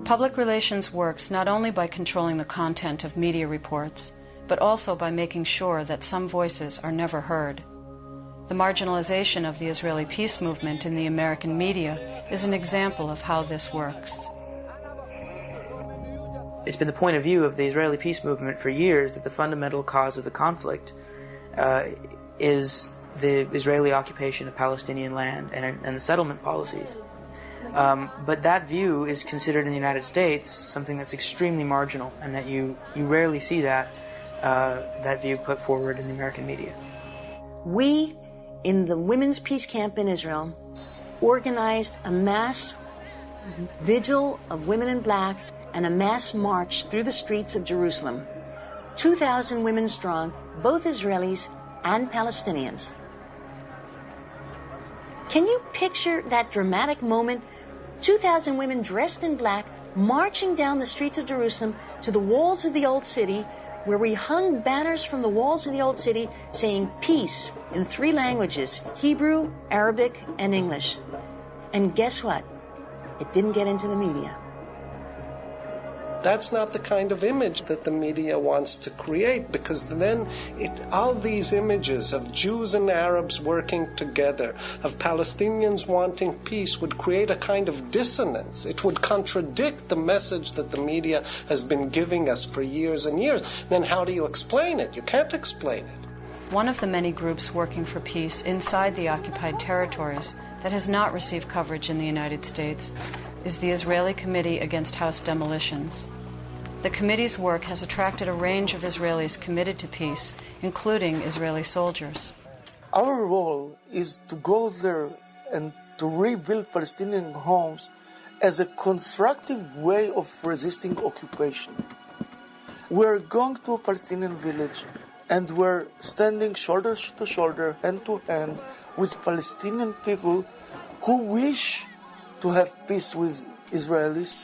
Public relations works not only by controlling the content of media reports, but also by making sure that some voices are never heard. The marginalization of the Israeli peace movement in the American media is an example of how this works. It's been the point of view of the Israeli peace movement for years that the fundamental cause of the conflict is the Israeli occupation of Palestinian land and the settlement policies. But that view is considered in the United States something that's extremely marginal, and that you rarely see that view put forward in the American media. We, in the Women's Peace Camp in Israel, organized a mass vigil of women in black and a mass march through the streets of Jerusalem. 2,000 women strong, both Israelis and Palestinians. Can you picture that dramatic moment? 2,000 women dressed in black marching down the streets of Jerusalem to the walls of the Old City, where we hung banners from the walls of the Old City saying peace in 3 languages, Hebrew, Arabic, and English. And guess what? It didn't get into the media. That's not the kind of image that the media wants to create, because then all these images of Jews and Arabs working together, of Palestinians wanting peace, would create a kind of dissonance. It would contradict the message that the media has been giving us for years and years. Then how do you explain it? You can't explain it. One of the many groups working for peace inside the occupied territories that has not received coverage in the United States is the Israeli Committee Against House Demolitions. The committee's work has attracted a range of Israelis committed to peace, including Israeli soldiers. Our role is to go there and to rebuild Palestinian homes as a constructive way of resisting occupation. We're going to a Palestinian village and we're standing shoulder to shoulder, hand to hand, with Palestinian people who wish to have peace with Israelis.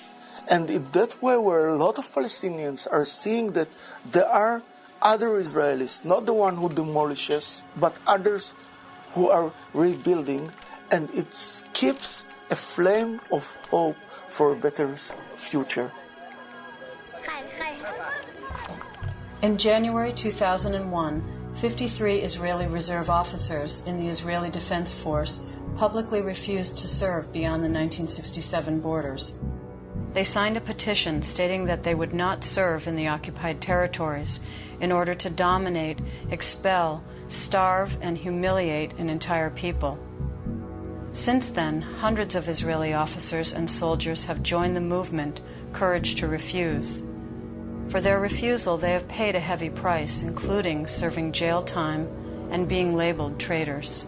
And in that way, where a lot of Palestinians are seeing that there are other Israelis, not the one who demolishes, but others who are rebuilding, and it keeps a flame of hope for a better future. In January 2001, 53 Israeli reserve officers in the Israeli Defense Force publicly refused to serve beyond the 1967 borders. They signed a petition stating that they would not serve in the occupied territories in order to dominate, expel, starve, and humiliate an entire people. Since then, hundreds of Israeli officers and soldiers have joined the movement, Courage to Refuse. For their refusal, they have paid a heavy price, including serving jail time and being labeled traitors.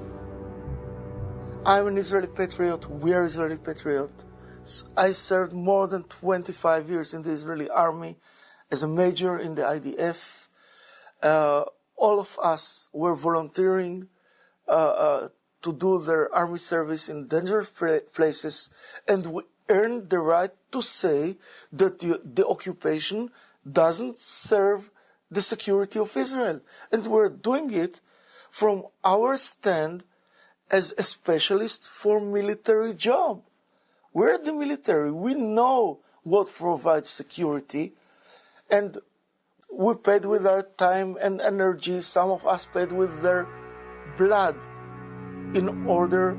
I'm an Israeli patriot. We are Israeli patriots. I served more than 25 years in the Israeli army as a major in the IDF. All of us were volunteering to do their army service in dangerous places, and we earned the right to say that the occupation doesn't serve the security of Israel. And we're doing it from our stand as a specialist for military job. We're the military. We know what provides security, and we paid with our time and energy. Some of us paid with their blood in order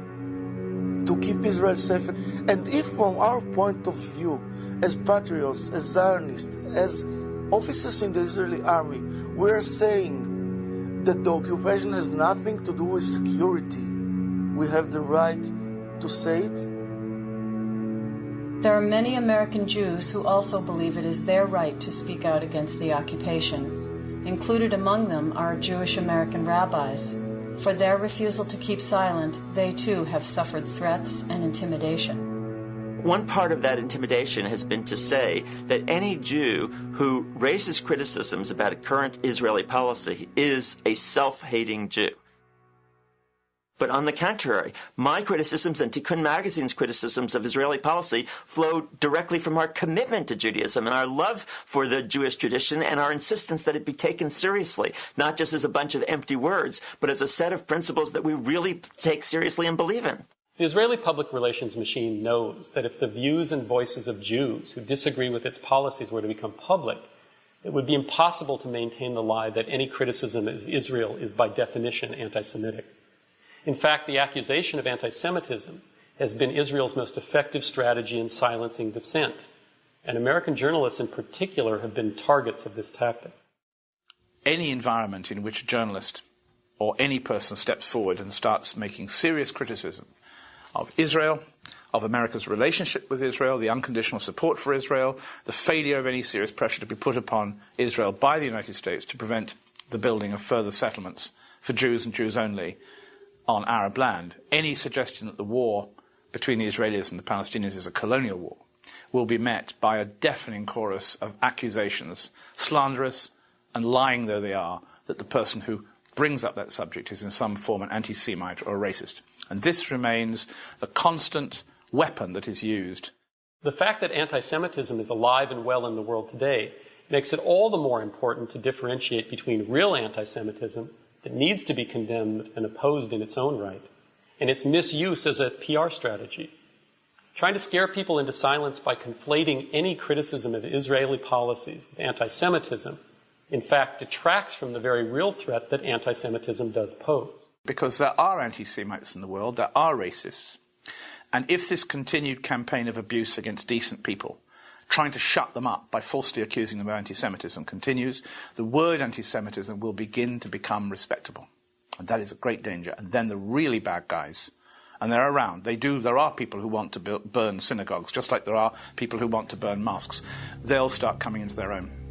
to keep Israel safe. And if from our point of view, as patriots, as Zionists, as officers in the Israeli army, we are saying that the occupation has nothing to do with security, we have the right to say it. There are many American Jews who also believe it is their right to speak out against the occupation. Included among them are Jewish American rabbis. For their refusal to keep silent, they too have suffered threats and intimidation. One part of that intimidation has been to say that any Jew who raises criticisms about a current Israeli policy is a self-hating Jew. But on the contrary, my criticisms and Tikkun Magazine's criticisms of Israeli policy flow directly from our commitment to Judaism and our love for the Jewish tradition and our insistence that it be taken seriously, not just as a bunch of empty words, but as a set of principles that we really take seriously and believe in. The Israeli public relations machine knows that if the views and voices of Jews who disagree with its policies were to become public, it would be impossible to maintain the lie that any criticism of Israel is by definition anti-Semitic. In fact, the accusation of anti-Semitism has been Israel's most effective strategy in silencing dissent, and American journalists in particular have been targets of this tactic. Any environment in which a journalist or any person steps forward and starts making serious criticism of Israel, of America's relationship with Israel, the unconditional support for Israel, the failure of any serious pressure to be put upon Israel by the United States to prevent the building of further settlements for Jews and Jews only on Arab land, any suggestion that the war between the Israelis and the Palestinians is a colonial war will be met by a deafening chorus of accusations, slanderous and lying though they are, that the person who brings up that subject is in some form an anti-Semite or a racist. And this remains the constant weapon that is used. The fact that anti-Semitism is alive and well in the world today makes it all the more important to differentiate between real anti-Semitism that needs to be condemned and opposed in its own right, and its misuse as a PR strategy. Trying to scare people into silence by conflating any criticism of Israeli policies with anti-Semitism, in fact, detracts from the very real threat that anti-Semitism does pose. Because there are anti-Semites in the world, there are racists. And if this continued campaign of abuse against decent people, trying to shut them up by falsely accusing them of anti-Semitism continues, the word anti-Semitism will begin to become respectable. And that is a great danger. And then the really bad guys, and they're around, there are people who want to burn synagogues, just like there are people who want to burn mosques. They'll start coming into their own.